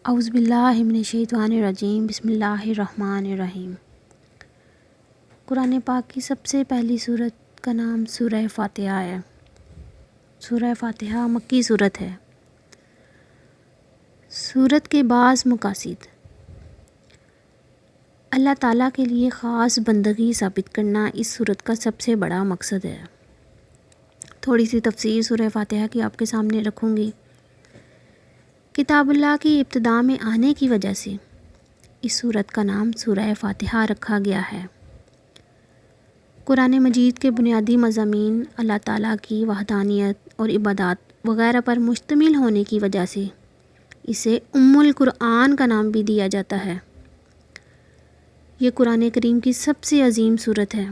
اعوذ باللہ من الشیطان الرجیم، بسم اللہ الرحمن الرحیم۔ قرآن پاک کی سب سے پہلی سورت کا نام سورہ فاتحہ ہے۔ سورہ فاتحہ مکی سورت ہے۔ سورت کے بعض مقاصد: اللہ تعالیٰ کے لیے خاص بندگی ثابت کرنا اس سورت کا سب سے بڑا مقصد ہے۔ تھوڑی سی تفسیر سورہ فاتحہ کی آپ کے سامنے رکھوں گی۔ کتاب اللہ کی ابتدا میں آنے کی وجہ سے اس سورت کا نام سورہ فاتحہ رکھا گیا ہے۔ قرآن مجید کے بنیادی مضامین اللہ تعالیٰ کی وحدانیت اور عبادات وغیرہ پر مشتمل ہونے کی وجہ سے اسے ام القرآن کا نام بھی دیا جاتا ہے۔ یہ قرآن کریم کی سب سے عظیم سورت ہے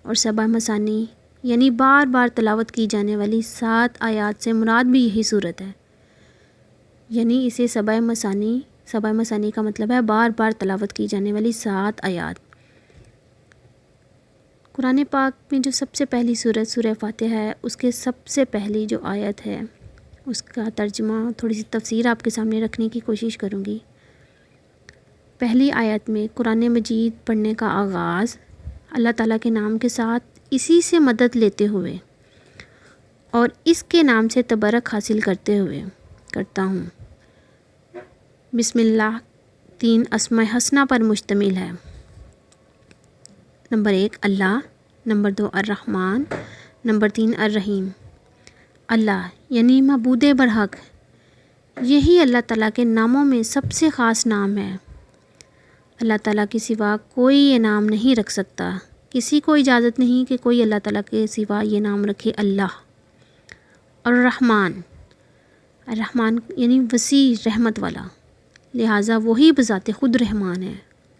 اور 7 مثانی یعنی بار بار تلاوت کی جانے والی 7 آیات سے مراد بھی یہی سورت ہے۔ یعنی اسے 7 مثانی کا مطلب ہے بار بار تلاوت کی جانے والی 7 آیات۔ قرآن پاک میں جو سب سے پہلی سورت سورہ فاتحہ ہے، اس کے سب سے پہلی جو آیت ہے اس کا ترجمہ تھوڑی سی تفسیر آپ کے سامنے رکھنے کی کوشش کروں گی۔ پہلی آیت میں قرآن مجید پڑھنے کا آغاز اللہ تعالیٰ کے نام کے ساتھ اسی سے مدد لیتے ہوئے اور اس کے نام سے تبرک حاصل کرتے ہوئے کرتا ہوں۔ بسم اللہ 3 اسماء حسنہ پر مشتمل ہے۔ نمبر 1 اللہ، نمبر 2 الرحمن، نمبر 3 الرحیم۔ اللہ یعنی معبود برحق، یہی اللہ تعالیٰ کے ناموں میں سب سے خاص نام ہے۔ اللہ تعالیٰ کے سوا کوئی یہ نام نہیں رکھ سکتا، کسی کو اجازت نہیں کہ کوئی اللہ تعالیٰ کے سوا یہ نام رکھے۔ اللہ اور الرحمن یعنی وسیع رحمت والا، لہٰذا وہی بذات خود رحمان ہے،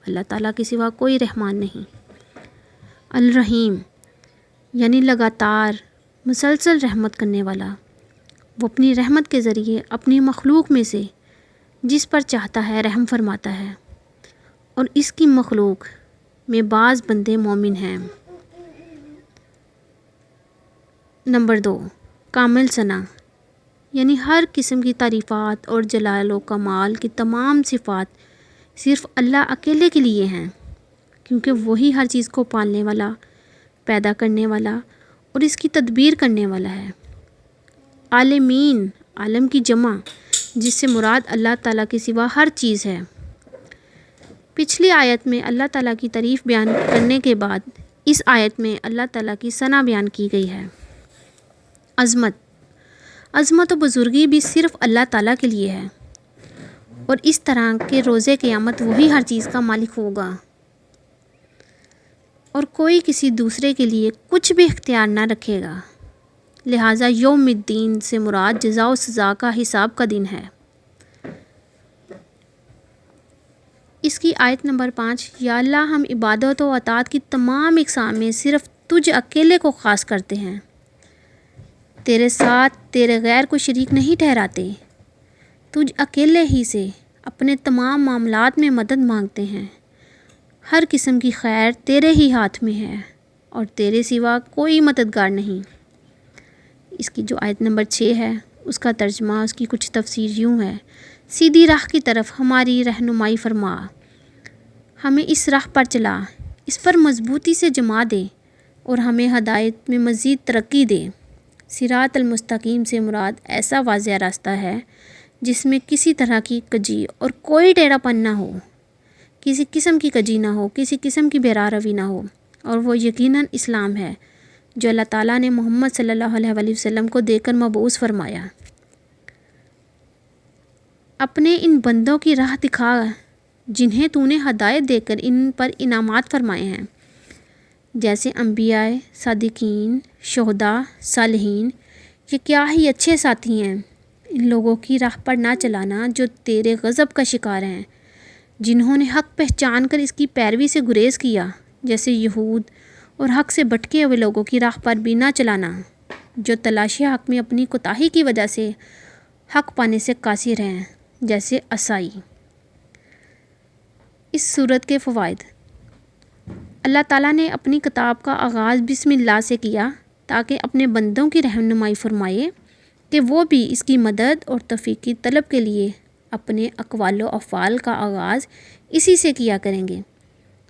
اللہ تعالیٰ کے سوا کوئی رحمان نہیں۔ الرحیم یعنی لگاتار مسلسل رحمت کرنے والا، وہ اپنی رحمت کے ذریعے اپنی مخلوق میں سے جس پر چاہتا ہے رحم فرماتا ہے، اور اس کی مخلوق میں بعض بندے مومن ہیں۔ نمبر 2 کامل ثنا یعنی ہر قسم کی تعریفات اور جلال و کمال کی تمام صفات صرف اللہ اکیلے کے لیے ہیں، کیونکہ وہی ہر چیز کو پالنے والا، پیدا کرنے والا اور اس کی تدبیر کرنے والا ہے۔ عالمین، عالم کی جمع، جس سے مراد اللہ تعالیٰ کے سوا ہر چیز ہے۔ پچھلی آیت میں اللہ تعالیٰ کی تعریف بیان کرنے کے بعد اس آیت میں اللہ تعالیٰ کی ثنا بیان کی گئی ہے۔ عظمت و بزرگی بھی صرف اللہ تعالیٰ کے لیے ہے، اور اس طرح کہ روز قیامت وہی ہر چیز کا مالک ہوگا اور کوئی کسی دوسرے کے لیے کچھ بھی اختیار نہ رکھے گا، لہٰذا یوم الدین سے مراد جزا و سزا کا حساب کا دن ہے۔ اس کی آیت نمبر 5 یا اللہ ہم عبادت و اطاعت کی تمام اقسام میں صرف تجھ اکیلے کو خاص کرتے ہیں، تیرے ساتھ تیرے غیر کو شریک نہیں ٹھہراتے، تجھ اکیلے ہی سے اپنے تمام معاملات میں مدد مانگتے ہیں، ہر قسم کی خیر تیرے ہی ہاتھ میں ہے اور تیرے سوا کوئی مددگار نہیں۔ اس کی جو آیت نمبر 6 ہے اس کا ترجمہ، اس کی کچھ تفسیر یوں ہے: سیدھی راہ کی طرف ہماری رہنمائی فرما، ہمیں اس راہ پر چلا، اس پر مضبوطی سے جما دے اور ہمیں ہدایت میں مزید ترقی دے۔ صراط المستقیم سے مراد ایسا واضح راستہ ہے جس میں کسی طرح کی کجی اور کوئی ٹیڑھا پن نہ ہو، کسی قسم کی کجی نہ ہو، کسی قسم کی بے راہ روی نہ ہو، اور وہ یقیناً اسلام ہے جو اللہ تعالیٰ نے محمد صلی اللہ علیہ وآلہ وسلم کو دے کر مبعوث فرمایا۔ اپنے ان بندوں کی راہ دکھا جنہیں تو نے ہدایت دے کر ان پر انعامات فرمائے ہیں، جیسے انبیاء، صادقین، شہداء، صالحین۔ یہ کیا ہی اچھے ساتھی ہیں ان لوگوں کی راہ پر نہ چلانا جو تیرے غضب کا شکار ہیں، جنہوں نے حق پہچان کر اس کی پیروی سے گریز کیا، جیسے یہود، اور حق سے بھٹکے ہوئے لوگوں کی راہ پر بھی نہ چلانا جو تلاشی حق میں اپنی کوتاہی کی وجہ سے حق پانے سے قاصر ہیں، جیسے عیسائی۔ اس سورت کے فوائد: اللہ تعالیٰ نے اپنی کتاب کا آغاز بسم اللہ سے کیا تاکہ اپنے بندوں کی رہنمائی فرمائے کہ وہ بھی اس کی مدد اور توفیق کی طلب کے لیے اپنے اقوال و افعال کا آغاز اسی سے کیا کریں گے۔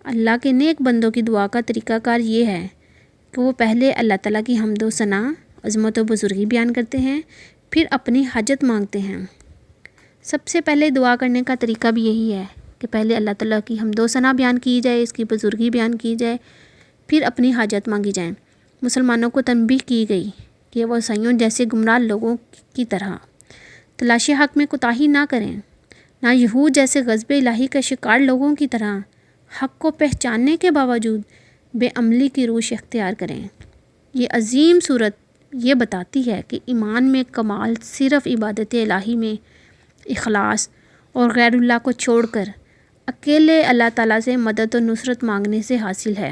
اللہ کے نیک بندوں کی دعا کا طریقہ کار یہ ہے کہ وہ پہلے اللہ تعالیٰ کی حمد و ثنا، عظمت و بزرگی بیان کرتے ہیں، پھر اپنی حاجت مانگتے ہیں۔ سب سے پہلے دعا کرنے کا طریقہ بھی یہی ہے کہ پہلے اللہ تعالیٰ کی حمد و ثنا بیان کی جائے، اس کی بزرگی بیان کی جائے، پھر اپنی حاجت مانگی جائے۔ مسلمانوں کو تنبیہ کی گئی کہ وہ عیسائیوں جیسے گمراہ لوگوں کی طرح تلاشی حق میں کوتاہی نہ کریں، نہ یہود جیسے غضب الہی کا شکار لوگوں کی طرح حق کو پہچاننے کے باوجود بے عملی کی روش اختیار کریں۔ یہ عظیم صورت یہ بتاتی ہے کہ ایمان میں کمال صرف عبادت الہی میں اخلاص اور غیر اللہ کو چھوڑ کر اکیلے اللہ تعالیٰ سے مدد و نصرت مانگنے سے حاصل ہے۔